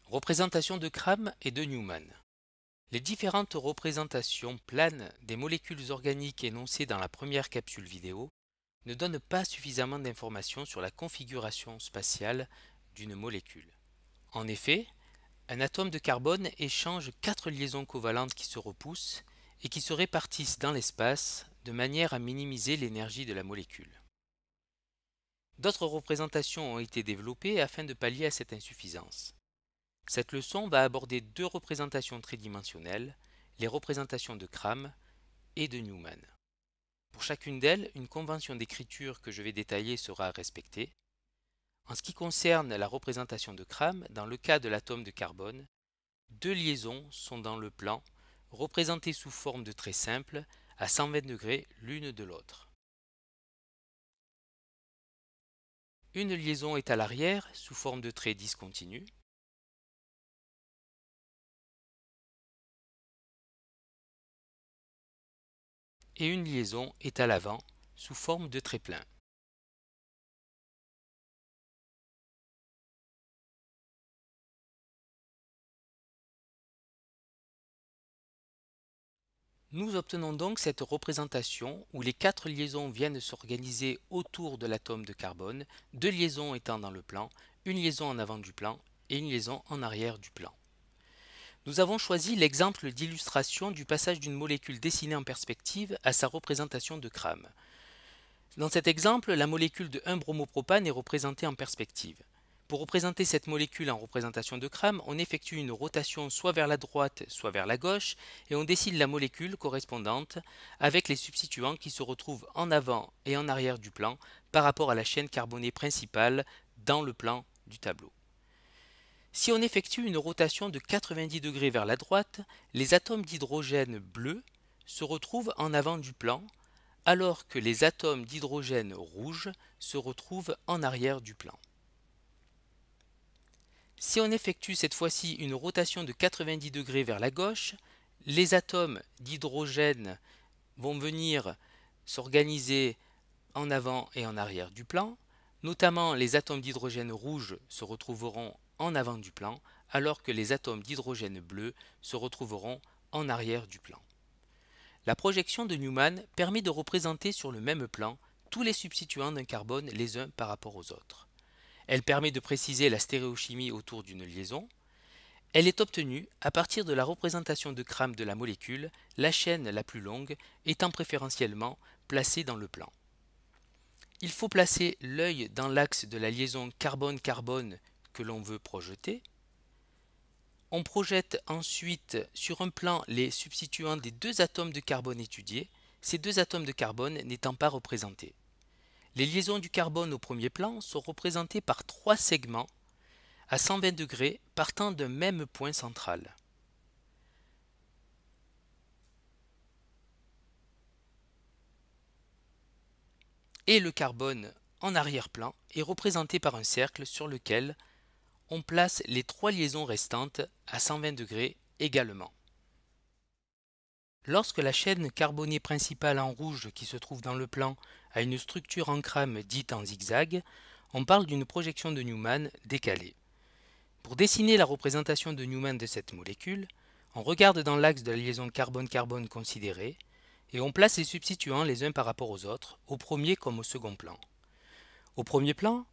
Représentation de Kram et de Newman. Les différentes représentations planes des molécules organiques énoncées dans la première capsule vidéo ne donnent pas suffisamment d'informations sur la configuration spatiale d'une molécule. En effet, un atome de carbone échange 4 liaisons covalentes qui se repoussent et qui se répartissent dans l'espace de manière à minimiser l'énergie de la molécule. D'autres représentations ont été développées afin de pallier à cette insuffisance. Cette leçon va aborder deux représentations tridimensionnelles, les représentations de Kram et de Newman. Pour chacune d'elles, une convention d'écriture que je vais détailler sera respectée. En ce qui concerne la représentation de Kram, dans le cas de l'atome de carbone, deux liaisons sont dans le plan, représentées sous forme de traits simples à 120 degrés l'une de l'autre. Une liaison est à l'arrière sous forme de traits discontinus. Et une liaison est à l'avant sous forme de trait plein. Nous obtenons donc cette représentation où les quatre liaisons viennent s'organiser autour de l'atome de carbone, deux liaisons étant dans le plan, une liaison en avant du plan et une liaison en arrière du plan. Nous avons choisi l'exemple d'illustration du passage d'une molécule dessinée en perspective à sa représentation de Kram. Dans cet exemple, la molécule de 1-bromopropane est représentée en perspective. Pour représenter cette molécule en représentation de Kram, on effectue une rotation soit vers la droite, soit vers la gauche, et on dessine la molécule correspondante avec les substituants qui se retrouvent en avant et en arrière du plan par rapport à la chaîne carbonée principale dans le plan du tableau. Si on effectue une rotation de 90 degrés vers la droite, les atomes d'hydrogène bleu se retrouvent en avant du plan, alors que les atomes d'hydrogène rouge se retrouvent en arrière du plan. Si on effectue cette fois-ci une rotation de 90 degrés vers la gauche, les atomes d'hydrogène vont venir s'organiser en avant et en arrière du plan, notamment les atomes d'hydrogène rouge se retrouveront en avant du plan, alors que les atomes d'hydrogène bleu se retrouveront en arrière du plan. La projection de Newman permet de représenter sur le même plan tous les substituants d'un carbone les uns par rapport aux autres. Elle permet de préciser la stéréochimie autour d'une liaison. Elle est obtenue à partir de la représentation de Kram de la molécule, la chaîne la plus longue étant préférentiellement placée dans le plan. Il faut placer l'œil dans l'axe de la liaison carbone-carbone que l'on veut projeter. On projette ensuite sur un plan les substituants des deux atomes de carbone étudiés, ces deux atomes de carbone n'étant pas représentés. Les liaisons du carbone au premier plan sont représentées par trois segments à 120 degrés partant d'un même point central. Et le carbone en arrière-plan est représenté par un cercle sur lequel on place les trois liaisons restantes à 120 degrés également. Lorsque la chaîne carbonée principale en rouge qui se trouve dans le plan a une structure en Kram dite en zigzag, on parle d'une projection de Newman décalée. Pour dessiner la représentation de Newman de cette molécule, on regarde dans l'axe de la liaison carbone-carbone considérée et on place les substituants les uns par rapport aux autres, au premier comme au second plan. Au premier plan,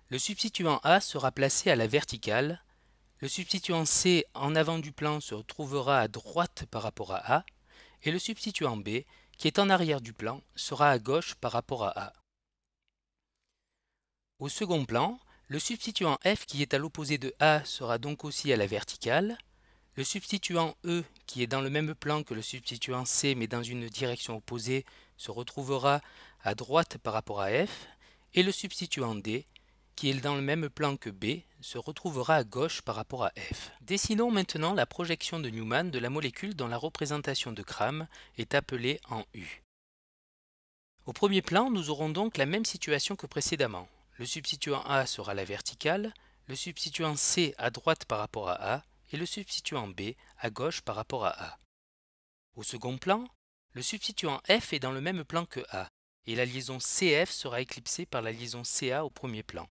le substituant A sera placé à la verticale, le substituant C en avant du plan se trouvera à droite par rapport à A, et le substituant B, qui est en arrière du plan, sera à gauche par rapport à A. Au second plan, le substituant F qui est à l'opposé de A sera donc aussi à la verticale, le substituant E qui est dans le même plan que le substituant C mais dans une direction opposée se retrouvera à droite par rapport à F, et le substituant D qui est dans le même plan que B se retrouvera à gauche par rapport à F. Dessinons maintenant la projection de Newman de la molécule dont la représentation de Kram est appelée en U. Au premier plan, nous aurons donc la même situation que précédemment. Le substituant A sera à la verticale, le substituant C à droite par rapport à A et le substituant B à gauche par rapport à A. Au second plan, le substituant F est dans le même plan que A et la liaison CF sera éclipsée par la liaison CA au premier plan.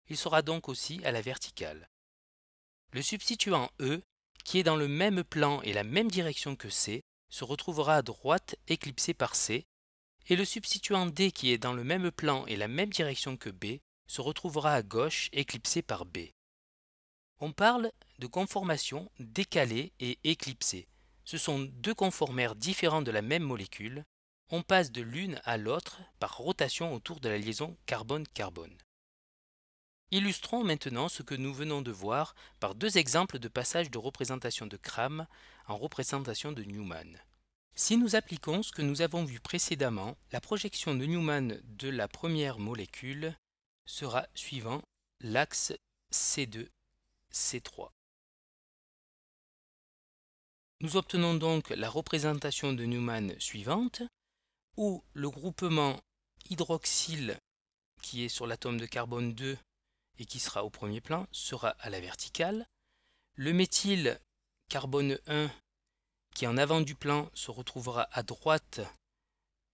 Il sera donc aussi à la verticale. Le substituant E, qui est dans le même plan et la même direction que C, se retrouvera à droite éclipsé par C, et le substituant D qui est dans le même plan et la même direction que B se retrouvera à gauche éclipsé par B. On parle de conformation décalée et éclipsée. Ce sont deux conformères différents de la même molécule. On passe de l'une à l'autre par rotation autour de la liaison carbone-carbone. Illustrons maintenant ce que nous venons de voir par deux exemples de passage de représentation de Cram en représentation de Newman. Si nous appliquons ce que nous avons vu précédemment, la projection de Newman de la première molécule sera suivant l'axe C2, C3. Nous obtenons donc la représentation de Newman suivante, où le groupement hydroxyle qui est sur l'atome de carbone 2 et qui sera au premier plan sera à la verticale. Le méthyle carbone 1 qui est en avant du plan se retrouvera à droite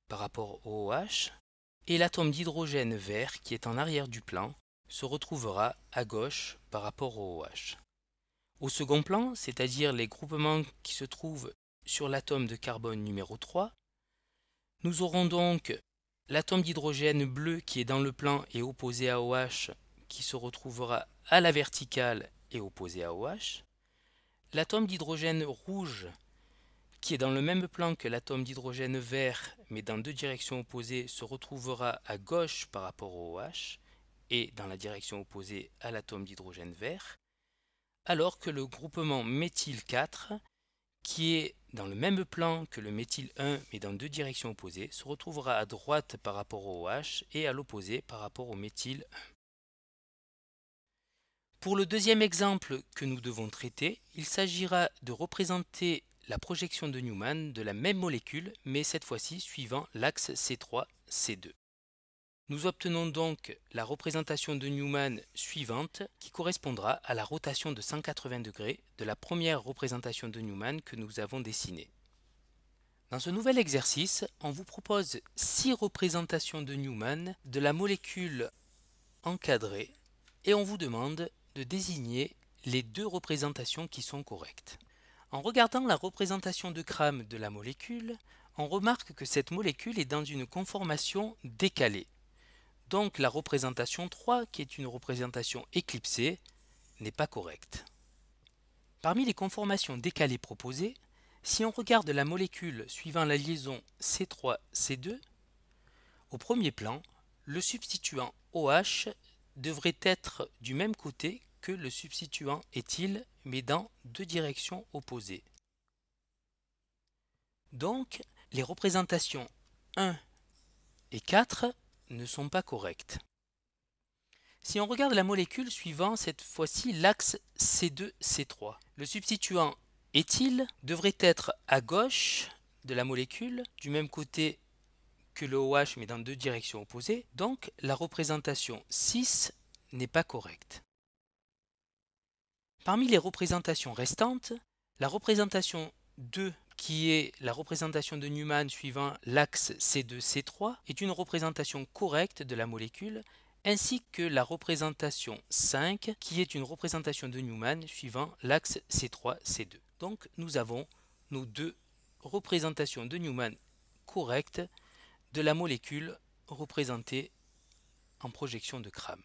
par rapport au OH et l'atome d'hydrogène vert qui est en arrière du plan se retrouvera à gauche par rapport au OH. Au second plan, c'est-à-dire les groupements qui se trouvent sur l'atome de carbone numéro 3, nous aurons donc l'atome d'hydrogène bleu qui est dans le plan et opposé à OH qui se retrouvera à la verticale et opposé à OH, l'atome d'hydrogène rouge qui est dans le même plan que l'atome d'hydrogène vert mais dans deux directions opposées se retrouvera à gauche par rapport au OH et dans la direction opposée à l'atome d'hydrogène vert, alors que le groupement méthyle 4 qui est dans le même plan que le méthyle 1 mais dans deux directions opposées se retrouvera à droite par rapport au OH et à l'opposé par rapport au méthyle 1. Pour le deuxième exemple que nous devons traiter, il s'agira de représenter la projection de Newman de la même molécule, mais cette fois-ci suivant l'axe C3, C2. Nous obtenons donc la représentation de Newman suivante qui correspondra à la rotation de 180 degrés de la première représentation de Newman que nous avons dessinée. Dans ce nouvel exercice, on vous propose 6 représentations de Newman de la molécule encadrée et on vous demande de désigner les deux représentations qui sont correctes. En regardant la représentation de Cram de la molécule, on remarque que cette molécule est dans une conformation décalée. Donc la représentation 3, qui est une représentation éclipsée, n'est pas correcte. Parmi les conformations décalées proposées, si on regarde la molécule suivant la liaison C3-C2, au premier plan, le substituant OH devrait être du même côté que le substituant éthyle, mais dans deux directions opposées. Donc, les représentations 1 et 4 ne sont pas correctes. Si on regarde la molécule suivant cette fois-ci l'axe C2-C3, le substituant éthyle devrait être à gauche de la molécule, du même côté que le OH mais dans deux directions opposées, donc la représentation 6 n'est pas correcte. Parmi les représentations restantes, la représentation 2 qui est la représentation de Newman suivant l'axe C2-C3 est une représentation correcte de la molécule ainsi que la représentation 5 qui est une représentation de Newman suivant l'axe C3-C2. Donc nous avons nos deux représentations de Newman correctes de la molécule représentée en projection de Cram.